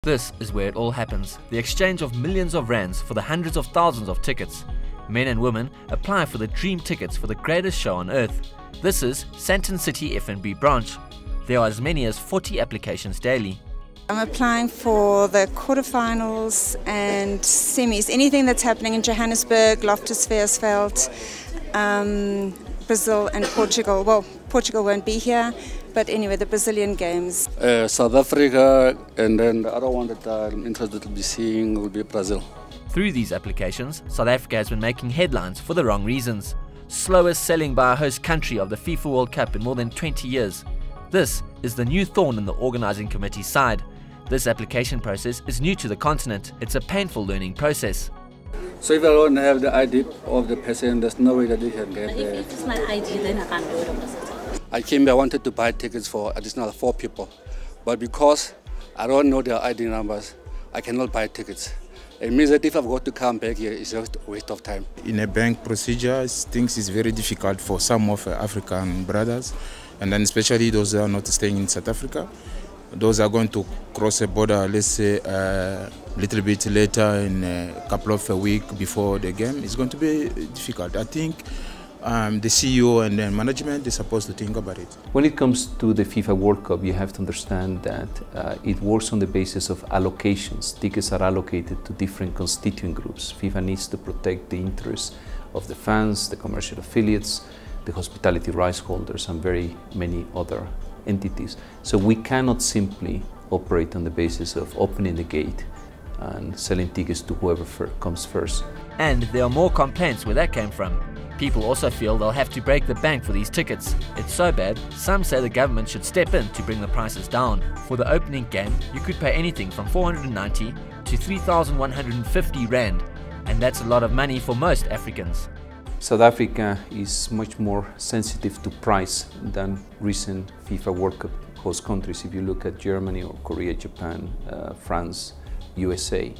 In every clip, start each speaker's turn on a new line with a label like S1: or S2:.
S1: This is where it all happens, the exchange of millions of rands for the hundreds of thousands of tickets. Men and women apply for the dream tickets for the greatest show on earth. This is Sandton City FNB Branch. There are as many as 40 applications daily.
S2: I'm applying for the quarterfinals and semis, anything that's happening in Johannesburg, Loftus-Versfeld, Brazil and Portugal. Well, Portugal won't be here, but anyway, the Brazilian games.
S3: South Africa, and then the other one that I'm interested to be seeing will be Brazil.
S1: Through these applications, South Africa has been making headlines for the wrong reasons. Slowest selling by a host country of the FIFA World Cup in more than 20 years. This is the new thorn in the organising committee's side. This application process is new to the continent. It's a painful learning process.
S3: So if I don't have the ID of the person, there's no way that they can get there.
S4: If it's my ID, then I can't do it.
S3: I came here, I wanted to buy tickets for additional 4 people. But because I don't know their ID numbers, I cannot buy tickets. It means that if I've got to come back here, it's just a waste of time.
S5: In a bank procedure, things is very difficult for some of African brothers, and then especially those who are not staying in South Africa. Those are going to cross a border, let's say, a little bit later in a couple of weeks before the game. It's going to be difficult. I think the CEO and the management is supposed to think about it.
S6: When it comes to the FIFA World Cup, you have to understand that it works on the basis of allocations. Tickets are allocated to different constituent groups. FIFA needs to protect the interests of the fans, the commercial affiliates, the hospitality rights holders, and very many other entities. So we cannot simply operate on the basis of opening the gate and selling tickets to whoever comes first.
S1: And there are more complaints where that came from. People also feel they'll have to break the bank for these tickets. It's so bad, some say the government should step in to bring the prices down. For the opening game, you could pay anything from 490 to 3,150 rand, and that's a lot of money for most Africans.
S6: South Africa is much more sensitive to price than recent FIFA World Cup host countries. If you look at Germany or Korea, Japan, France, USA,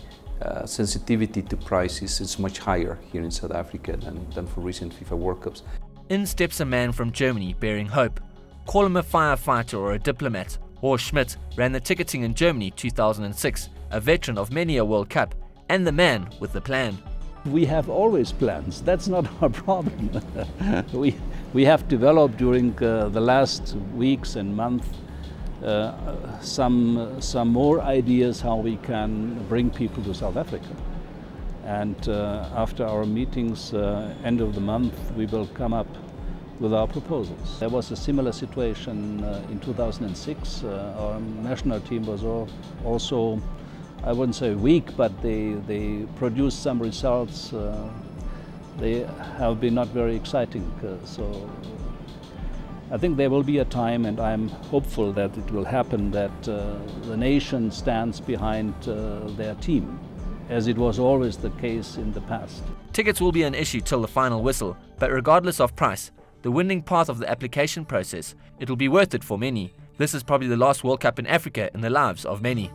S6: sensitivity to prices is much higher here in South Africa than for recent FIFA World Cups.
S1: In steps a man from Germany bearing hope. Call him a firefighter or a diplomat. Horst Schmidt ran the ticketing in Germany 2006, a veteran of many a World Cup, and the man with the plan.
S7: We have always plans. That's not our problem. we have developed during the last weeks and months some more ideas how we can bring people to South Africa. And after our meetings end of the month, we will come up with our proposals. There was a similar situation in 2006. Our national team was also, I wouldn't say weak, but they produced some results. They have been not very exciting. So I think there will be a time, and I'm hopeful that it will happen, that the nation stands behind their team, as it was always the case in the past.
S1: Tickets will be an issue till the final whistle, but regardless of price, the winning path of the application process, it'll be worth it for many. This is probably the last World Cup in Africa in the lives of many.